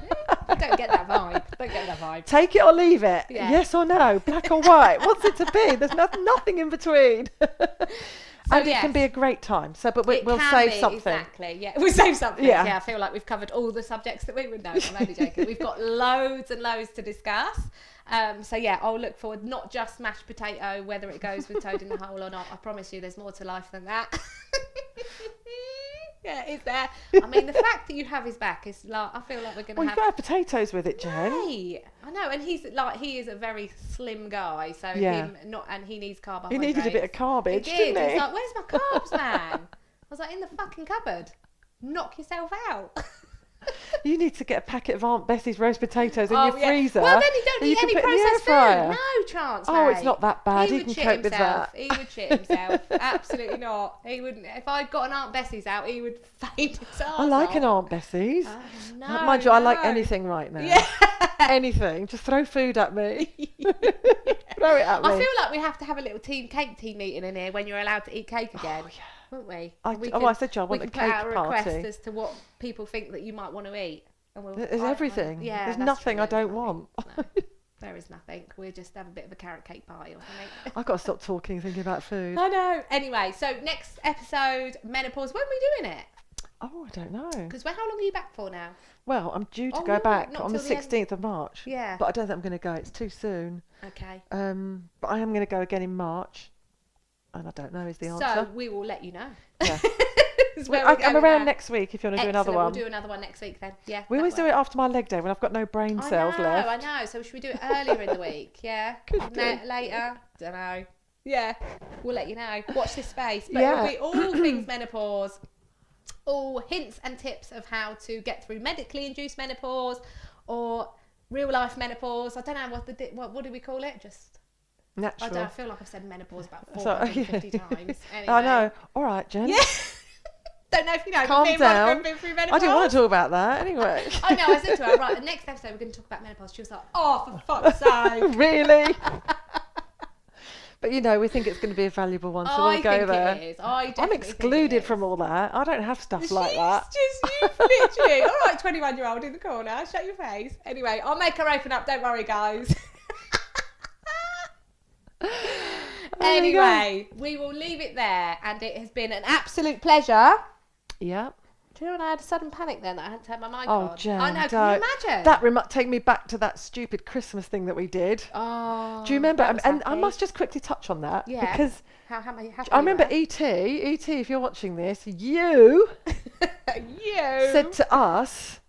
I don't get that vibe. Don't get that vibe. Take it or leave it. Yeah. Yes or no. Black or white. What's it to be? There's nothing in between. And it can yes. be a great time. So, but It we'll can save be, something. Exactly. Yeah, we'll save something. Yeah. Yeah. I feel like we've covered all the subjects that we would know. I'm only joking. We've got loads and loads to discuss. So yeah, I'll look forward. Not just mashed potato, whether it goes with toad in the hole or not. I promise you, there's more to life than that. Yeah, is there? I mean, the fact that you have his back is like, I feel like we're going to Well, you've have. got to have potatoes with it, Jen. Hey, I know, and he is a very slim guy, so Yeah. and he needs He carbohydrates. needed a bit of garbage, He did. didn't he? He's like, "Where's my carbs, man?" I was like, "In the fucking cupboard. Knock yourself out." You need to get a packet of Aunt Bessie's roast potatoes in Oh, your yeah. freezer. Well, then you don't that eat can any put in the processed air fryer. food. No chance, Oh, it's mate. not that bad. He would can shit cope with himself. that. He would shit himself. Absolutely not. He wouldn't. If I'd got an Aunt Bessie's out, he would faint his arse I like off. an Aunt Bessie's. Oh, no, Mind you, I like no. anything right now. Yeah. Anything. Just throw food at me. Throw it at me. I feel like we have to have a little cake team meeting in here when you're allowed to eat cake again, yeah. won't we? I said to you, I want a we can put out cake a request party. as to what people think that you might want to eat. And There's everything. yeah, There's that's nothing true. I don't want. No, there is nothing. We'll just have a bit of a carrot cake party or something. I've got to stop talking and thinking about food. I know. Anyway, so next episode, menopause. When are we doing it? Oh, I don't know. Because how long are you back for now? Well, I'm due to Oh, go no, back not on the till the end. 16th of March. Yeah. But I don't think I'm going to go. It's too soon. Okay. But I am going to go again in March. And I don't know is the So answer. we will let you know. Yeah. Is where I'm we're going around now. next week if you want to do Excellent. another one. We'll do another one next week then. Yeah. We that always do works. it after my leg day when I've got no brain cells left. I know. So should we do it earlier in the week? Yeah. Could do. Later. Don't know. Yeah. We'll let you know. Watch this space. But Yeah. it'll be all things menopause. All hints and tips of how to get through medically induced menopause or real life menopause. I don't know what do we call it? Just Natural. I feel like I've said menopause about So- 450 times. Anyway. I know. All right, Jen. Yeah. Don't know if you know. but Calm me and Monica down. have been through I menopause. didn't want to talk about that anyway. I know. I said to her, right, the next episode we're going to talk about menopause. She was like, oh, for fuck's sake. Really? But you know, we think it's going to be a valuable one, so I we'll go think there. it is. I I'm definitely think it excluded is. from all that. I don't have stuff like that. Just you, literally. All right, 21-year-old in the corner. Shut your face. Anyway, I'll make her open up. Don't worry, guys. There you go. Anyway, we will leave it there, and it has been an absolute pleasure. Yeah. Do you know when I had a sudden panic then that I had to have my mic Oh, on? Jen, I know. Can don't. you imagine? That take me back to that stupid Christmas thing that we did. Oh. Do you remember? that was And I happy. must just quickly touch on that Yeah. because How happy I remember you E.T., if you're watching this, you were. You said to us,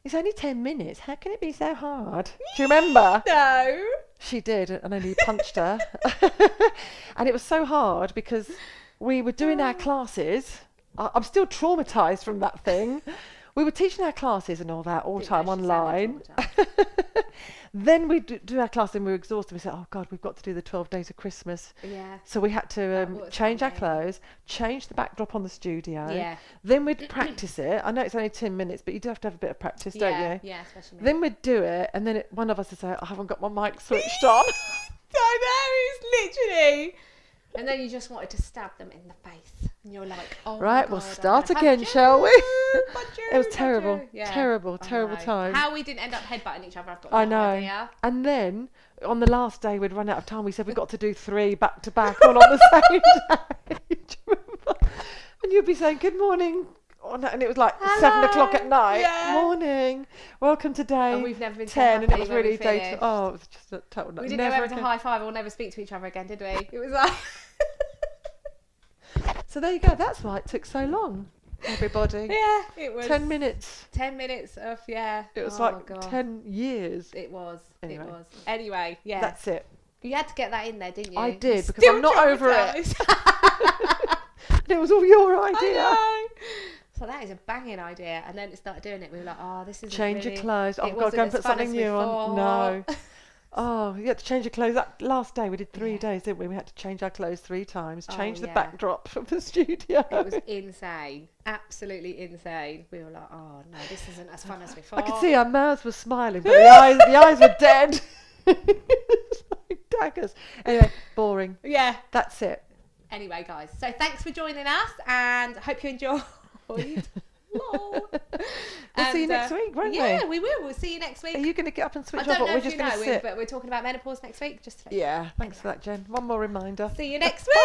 it's only 10 minutes. How can it be so hard? Do you remember? No. She did, and then he punched her. And it was so hard because we were doing our classes. I'm still traumatised from that thing. We were teaching our classes and all that all the time online. Then we do our class and we were exhausted. We said, oh God, we've got to do the 12 days of Christmas. Yeah. So we had to That was change our funny. clothes, change the backdrop on the studio. Yeah. Then we'd practice it. I know it's only 10 minutes, but you do have to have a bit of practice, don't you? Yeah, especially me. Then we'd do it, and then one of us would say, I haven't got my mic switched on. I know, it's literally. And then you just wanted to stab them in the face. And you're like, oh Right, my we'll God, I'm start gonna again, punch shall you, we? punch you, It was punch terrible, you. Yeah. terrible, I terrible know. time. How we didn't end up headbutting each other, I've got I no know. idea. And then on the last day we'd run out of time. We said we've got to do 3 back to back all on the same day. Do you remember? And you'd be saying good morning. And it was like Hello. 7 o'clock at night. Yeah. Morning. Welcome to day And we've never been so 10. And it happy was when we really day. finished. Oh, it was just a total. We didn't know never whether to again. high five or never speak to each other again, did we? It was like. So there you go. That's why it took so long. Everybody. Yeah, it was 10 minutes. 10 minutes of, yeah. It was Oh, like God. 10 years. It was. Anyway. It was. Anyway, yeah. That's it. You had to get that in there, didn't you? I did, because Still I'm not over it. traumatised. It was all your I idea. know. So that is a banging idea. And then to start doing it, we were like, oh, this is Change really, your clothes. Oh, it I've got to wasn't go and as put fun something as new we on. No. thought. Oh, you had to change your clothes. That last day we did 3 Yeah. days, didn't we? We had to change our clothes 3 times. Oh, Change the yeah. backdrop of the studio. It was insane. Absolutely insane. We were like, oh, no, this isn't as fun as we thought. I could see our mouths were smiling, but the eyes were dead. It's like daggers. Anyway, boring. Yeah. That's it. Anyway, guys, so thanks for joining us and hope you enjoyed. Lol. We'll see you next week, won't we? Yeah, we will. We'll see you next week. Are you going to get up and I switch don't off, or know we're if just you going know, to sit? but we're talking about menopause next week. Just to let you know. Yeah, thanks for that, Jen. One more reminder. See you next week.